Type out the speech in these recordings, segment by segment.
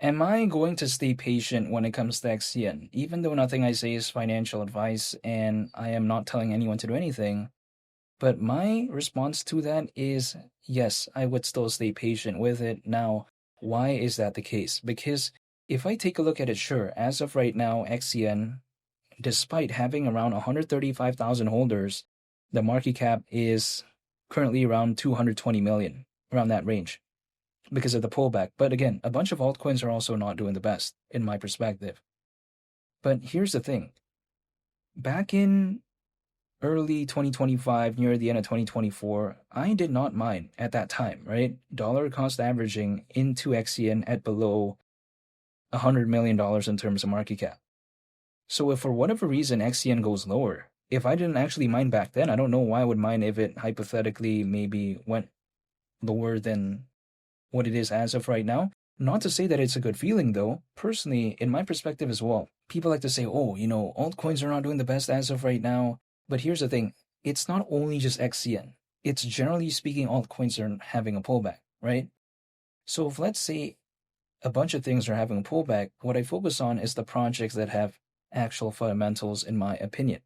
Am I going to stay patient when it comes to XCN? Even though nothing I say is financial advice and I am not telling anyone to do anything, but my response to that is yes, I would still stay patient with it. Now, why is that the case? Because if I take a look at it, sure, as of right now, XCN, despite having around 135,000 holders, the market cap is currently around 220 million, around that range because of the pullback. But again, a bunch of altcoins are also not doing the best, in my perspective. But here's the thing. Back in early 2025, near the end of 2024, I did not mind at that time, right? Dollar cost averaging into XCN at below $100 million in terms of market cap. So if for whatever reason XCN goes lower, if I didn't actually mind back then, I don't know why I would mind if it hypothetically maybe went lower than what it is as of right now. Not to say that it's a good feeling though. Personally, in my perspective as well, people like to say, oh, altcoins are not doing the best as of right now. But here's the thing, it's not only just XCN. It's generally speaking, altcoins are having a pullback, right? So if let's say a bunch of things are having a pullback, what I focus on is the projects that have actual fundamentals, in my opinion,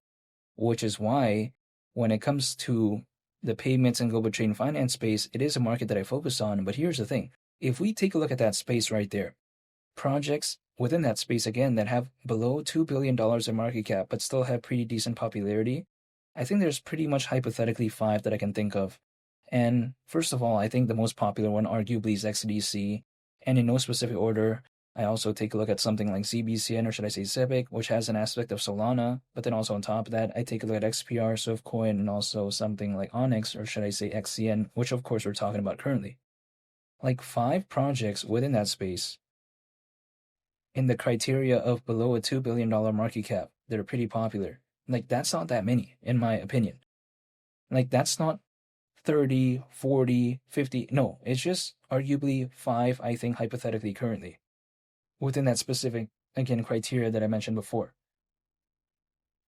which is why when it comes to the payments and global trade and finance space, it is a market that I focus on. But here's the thing. If we take a look at that space right there, projects within that space, again, that have below $2 billion in market cap, but still have pretty decent popularity, I think there's pretty much hypothetically five that I can think of. And first of all, I think the most popular one arguably is XDC. And in no specific order, I also take a look at something like ZBCN, or should I say Civic, which has an aspect of Solana. But then also on top of that, I take a look at XPR, SwiftCoin, and also something like Onyx, or should I say XCN, which of course we're talking about currently. Like five projects within that space in the criteria of below a $2 billion market cap that are pretty popular. Like that's not that many, in my opinion. Like that's not 30, 40, 50. No, it's just arguably five, I think, hypothetically currently within that specific, again, criteria that I mentioned before.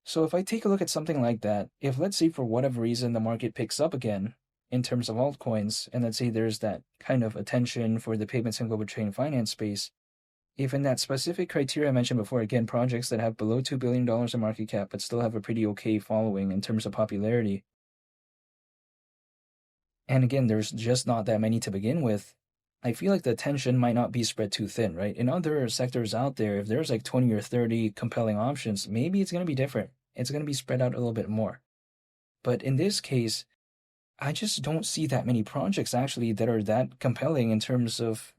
So if I take a look at something like that, if let's say for whatever reason the market picks up again in terms of altcoins, and let's say there's that kind of attention for the payments and global trade and finance space, if in that specific criteria I mentioned before, again, projects that have below $2 billion in market cap but still have a pretty okay following in terms of popularity, and again, there's just not that many to begin with, I feel like the attention might not be spread too thin, right? In other sectors out there, if there's like 20 or 30 compelling options, maybe it's going to be different. It's going to be spread out a little bit more. But in this case, I just don't see that many projects actually that are that compelling in terms of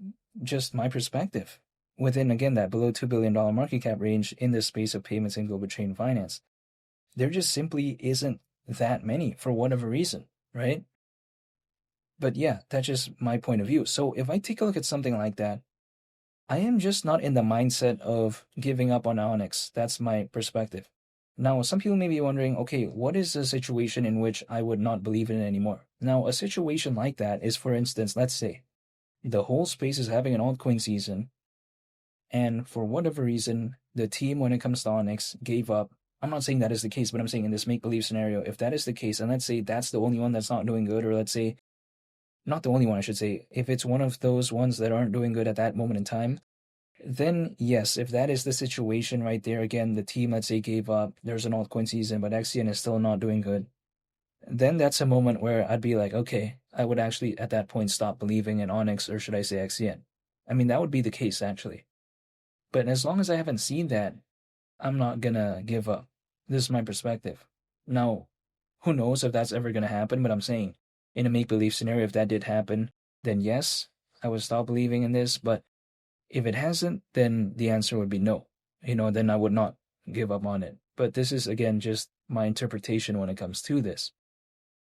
just my perspective within, again, that below $2 billion market cap range in the space of payments and global trade and finance. There just simply isn't that many for whatever reason, right? But yeah, that's just my point of view. So if I take a look at something like that, I am just not in the mindset of giving up on Onyx. That's my perspective. Now, some people may be wondering, okay, what is a situation in which I would not believe in it anymore? Now, a situation like that is, for instance, let's say the whole space is having an altcoin season, and for whatever reason, the team, when it comes to Onyx, gave up. I'm not saying that is the case, but I'm saying in this make-believe scenario, if that is the case, and let's say that's the only one that's not doing good, or let's say not the only one, I should say, if it's one of those ones that aren't doing good at that moment in time, then yes, if that is the situation right there, again, the team, let's say, gave up, there's an altcoin season, but XCN is still not doing good, then that's a moment where I'd be like, okay, I would actually at that point stop believing in Onyx, or should I say XCN. I mean, that would be the case, actually. But as long as I haven't seen that, I'm not gonna give up. This is my perspective. Now, who knows if that's ever gonna happen, but I'm saying, in a make-believe scenario, if that did happen, then yes, I would stop believing in this. But if it hasn't, then the answer would be no. Then I would not give up on it. But this is, again, just my interpretation when it comes to this.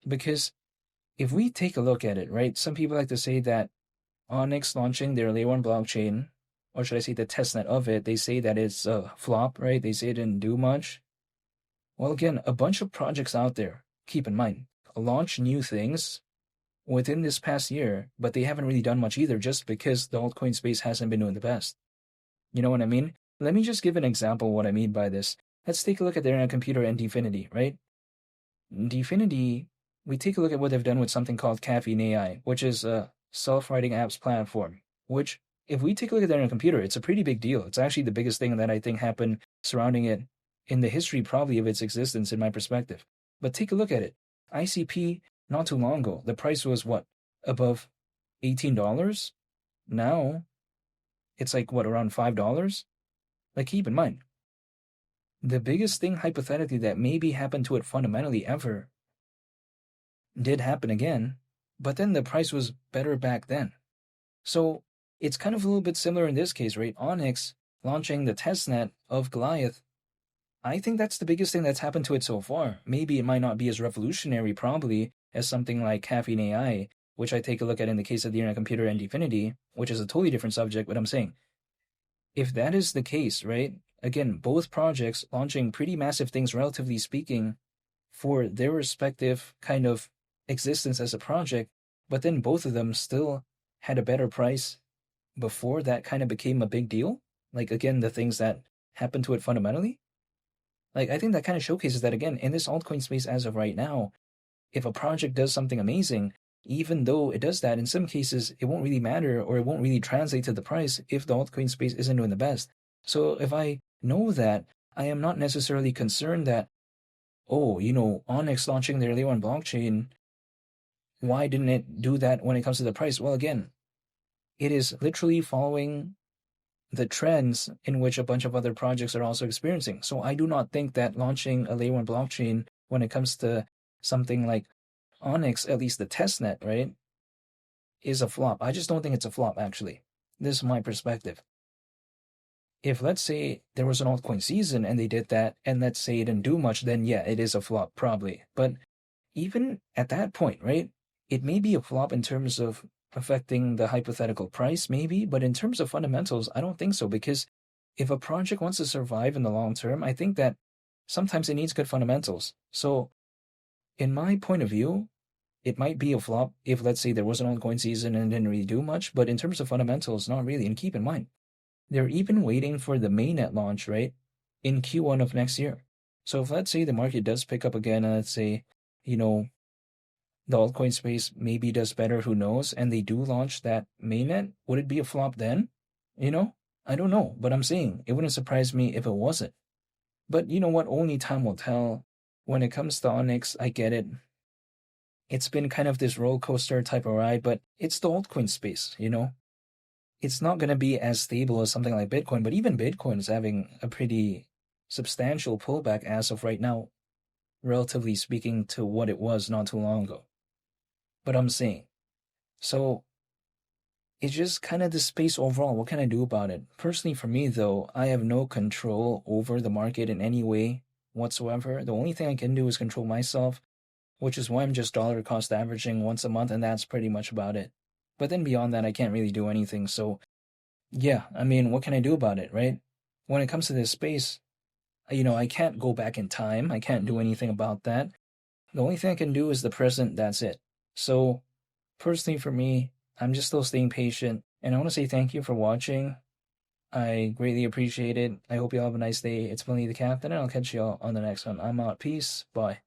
Because if we take a look at it, right, some people like to say that Onyx launching their layer 1 blockchain, or should I say the testnet of it, they say that it's a flop, right? They say it didn't do much. Well, again, a bunch of projects out there, keep in mind, launch new things within this past year, but they haven't really done much either just because the altcoin space hasn't been doing the best. You know what I mean? Let me just give an example of what I mean by this. Let's take a look at their Internet Computer and Dfinity, right? Dfinity, we take a look at what they've done with something called Caffeine AI, which is a self-writing apps platform, which if we take a look at that on a computer, it's a pretty big deal. It's actually the biggest thing that I think happened surrounding it in the history, probably, of its existence, in my perspective. But take a look at it. ICP, not too long ago, the price was what? Above $18? Now, it's like, what, around $5? Like, keep in mind, the biggest thing, hypothetically, that maybe happened to it fundamentally ever did happen again, but then the price was better back then. So it's kind of a little bit similar in this case, right? Onyx launching the testnet of Goliath. I think that's the biggest thing that's happened to it so far. Maybe it might not be as revolutionary, probably, as something like Caffeine AI, which I take a look at in the case of the Internet Computer and Dfinity, which is a totally different subject, but I'm saying, if that is the case, right? Again, both projects launching pretty massive things, relatively speaking, for their respective kind of existence as a project, but then both of them still had a better price before that kind of became a big deal. Like, again, the things that happened to it fundamentally. Like, I think that kind of showcases that, again, in this altcoin space as of right now, if a project does something amazing, even though it does that, in some cases, it won't really matter, or it won't really translate to the price if the altcoin space isn't doing the best. So if I know that, I am not necessarily concerned that, oh, Onyx launching their layer 1 blockchain, why didn't it do that when it comes to the price? Well, again, it is literally following the trends in which a bunch of other projects are also experiencing. So I do not think that launching a layer 1 blockchain when it comes to something like Onyx, at least the testnet, right, is a flop. I just don't think it's a flop, actually. This is my perspective. If, let's say, there was an altcoin season and they did that, and let's say it didn't do much, then yeah, it is a flop, probably. But even at that point, right, it may be a flop in terms of affecting the hypothetical price, maybe, but in terms of fundamentals, I don't think so, because if a project wants to survive in the long term, I think that sometimes it needs good fundamentals. So, in my point of view, it might be a flop if, let's say, there was an altcoin season and didn't really do much, but in terms of fundamentals, not really. And keep in mind, they're even waiting for the mainnet launch, right, in Q1 of next year. So if, let's say, the market does pick up again, and let's say, the altcoin space maybe does better, who knows, and they do launch that mainnet, would it be a flop then? I don't know, but I'm saying it wouldn't surprise me if it wasn't. But you know what? Only time will tell. When it comes to Onyx, I get it. It's been kind of this roller coaster type of ride, but it's the altcoin space, It's not going to be as stable as something like Bitcoin, but even Bitcoin is having a pretty substantial pullback as of right now, relatively speaking to what it was not too long ago. But I'm saying, so it's just kind of the space overall. What can I do about it? Personally, for me, though, I have no control over the market in any way whatsoever. The only thing I can do is control myself, which is why I'm just dollar cost averaging once a month, and that's pretty much about it. But then beyond that, I can't really do anything. So, yeah, I mean, what can I do about it, right? When it comes to this space, I can't go back in time. I can't do anything about that. The only thing I can do is the present, that's it. So, personally for me, I'm just still staying patient. And I want to say thank you for watching. I greatly appreciate it. I hope you all have a nice day. It's Billy the Captain, and I'll catch you all on the next one. I'm out. Peace. Bye.